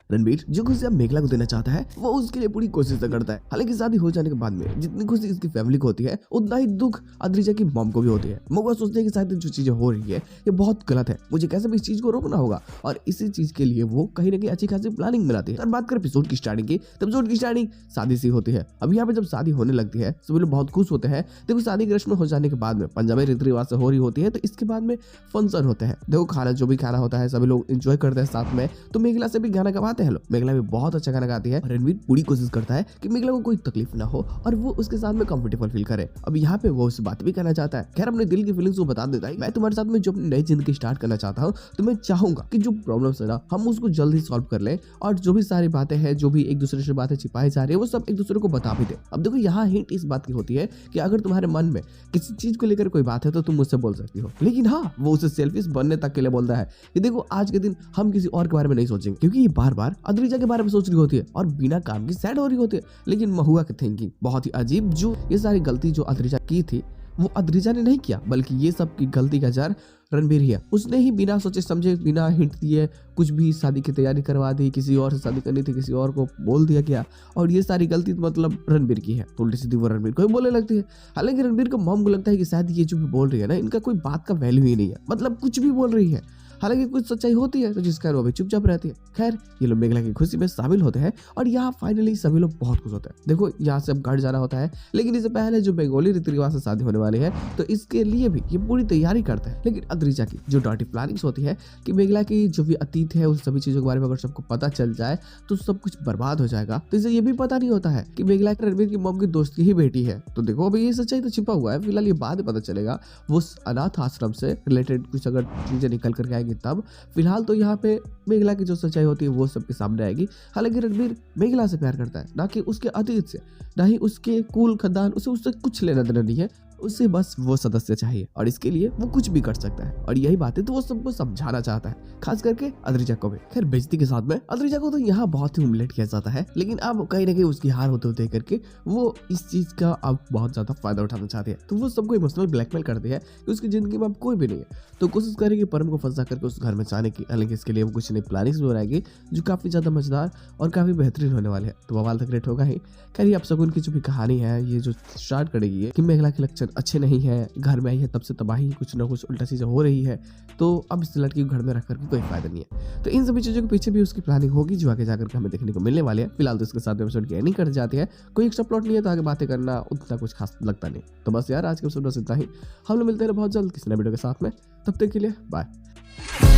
रणबीर जो खुशी अब मेघला को देना चाहता है वो उसके लिए पूरी कोशिश करता है। हालांकि शादी हो जाने के बाद में जितनी खुशी इसकी फैमिली को होती है उतना ही दुख अद्रिजा की मॉम को भी होती है। महुआ सोचते हैं कि शायद जो चीजें हो रही है ये बहुत गलत है, मुझे कैसे भी इस चीज को रोकना होगा और इसी चीज के लिए वो कहीं ना कहीं अच्छी खासी प्लानिंग बनाती है। बात करें एपिसोड की स्टार्टिंग की, तो एपिसोड की स्टार्टिंग शादी से होती है। अब यहाँ पे जब शादी होने लगती है सभी लोग बहुत खुश होते हैं। देखो शादी की रस्म हो जाने के बाद में पंजाबी रीति रिवाज से हो रही होती है, तो इसके बाद में फंक्शन होते हैं। देखो खाना जो भी खाना होता है सभी लोग एंजॉय करते हैं साथ में। तो मेघला से भी गाना गवाते हैं लोग, मेघला भी बहुत अच्छा गाना गाती है। रणवीर पूरी कोशिश करता है कि मेघला को कोई तकलीफ ना हो और वो उसके साथ में कंफर्टेबल फील करे। अब यहाँ पे वो उस बात भी करना चाहता है, खैर अपने दिल की फीलिंग्स को बता देता है। मैं तुम्हारे साथ में जो अपनी नई जिंदगी स्टार्ट करना चाहता हूँ, तो मैं चाहूंगा कि जो प्रॉब्लम्स है ना हम उसको जल्दी सॉल्व कर लें और जो भी सारी बातें हैं जो भी एक दूसरे से बातें छिपाई जा रही है वो सब एक दूसरे को बता भी दे। अब देखो यहाँ हिंट इस बात की होती है कि अगर तुम्हारे मन में किसी चीज को लेकर कोई बात है तो तुम मुझसे बोल सकती हो, लेकिन हाँ वो उसे सेल्फिश बनने तक के लिए बोलता है कि देखो आज के दिन हम किसी और के बारे में नहीं सोचेंगे, क्योंकि ये बार बार अद्रिजा के बारे में सोच रही होती है और बिना काम की सैड हो रही होती है। लेकिन महुआ की थिंकिंग बहुत ही अजीब, जो ये सारी गलती जो अद्रिजा की थी वो अद्रिजा ने नहीं किया, बल्कि ये सब की गलती का जार रणबीर ही है। उसने ही बिना सोचे समझे बिना हिंट दिए कुछ भी शादी की तैयारी करवा दी, किसी और से शादी करनी थी किसी और को बोल दिया गया और ये सारी गलती तो मतलब रणबीर की है। तो उल्टी सीधी वो रणबीर को ही बोलने लगती है। हालांकि रणबीर को मॉम को लगता है कि शायद ये जो भी बोल रही है ना इनका कोई बात का वैल्यू ही नहीं है, मतलब कुछ भी बोल रही है। हालांकि कुछ सच्चाई होती है तो जिसका वो भी चुपचाप रहती है। खैर ये लोग मेघला की खुशी में शामिल होते हैं और यहाँ फाइनली सभी लोग बहुत खुश होते हैं। देखो यहाँ से अब घर जाना होता है, लेकिन इससे पहले जो बंगाली रीति रिवाज से शादी होने वाली है तो इसके लिए भी ये पूरी तैयारी करते हैं। लेकिन अद्रिजा की जो डर्टी प्लानिंग्स होती है कि मेघला की जो भी अतीत है उस सभी चीजों के बारे में अगर सबको पता चल जाए तो सब कुछ बर्बाद हो जाएगा। तो इसे ये भी पता नहीं होता है कि मेघला रणबीर की मॉम की दोस्त की ही बेटी है। तो देखो अभी ये सच्चाई तो छिपा हुआ है, फिलहाल ये बाद में पता चलेगा वो अनाथ आश्रम से रिलेटेड कुछ अगर चीजें निकल करके आएंगी तब। फिलहाल तो यहाँ पे मेघला की जो सच्चाई होती है वो सबके सामने आएगी। हालांकि रणबीर मेघला से प्यार करता है, ना कि उसके अतीत से, ना ही उसके कुल खानदान, उससे कुछ लेना देना नहीं है, उसे बस वो सदस्य चाहिए और इसके लिए वो कुछ भी कर सकता है। और यही बात है तो वो सबको समझाना चाहता है, खास करके अद्रिजा को भी। खैर बेइज्जती के साथ में अद्रिजा को तो यहाँ बहुत ही हुमिलेट किया जाता है, लेकिन अब कहीं ना कहीं उसकी हार होते होते करके वो इस चीज का अब बहुत ज्यादा फायदा उठाना चाहती है। तो वो सबको इमोशनल ब्लैकमेल करती है कि उसकी जिंदगी में अब कोई भी नहीं है। तो कोशिश करेगी परम को फंसा करके उस घर में जाने की। हालांकि इसके लिए वो कुछ नई प्लानिंग्स बनाएगी जो काफी ज्यादा मजेदार और काफी बेहतरीन होने वाले हैं। तो बवाल तक रेट होगा ही। खैर ये अब शगुन की जो भी कहानी है ये जो स्टार्ट करेगी कि मेघला के लक्षण अच्छे नहीं है, घर में आई है तब से तबाही, कुछ ना कुछ उल्टा चीजें हो रही है, तो अब इस लड़की को घर में रख करके कोई फायदा नहीं है। तो इन सभी चीजों के पीछे भी उसकी प्लानिंग होगी जो आगे जाकर हमें देखने को मिलने वाली है। फिलहाल तो इसके साथ एपिसोड की एंडिंग कर जाती है, कोई एक्स्ट्रा प्लॉट नहीं है तो आगे बातें करना उतना कुछ खास लगता नहीं। तो बस यार आज के एपिसोड बस इतना ही, हम लोग मिलते हैं बहुत जल्द किसी नए वीडियो के साथ में, तब तक के लिए बाय।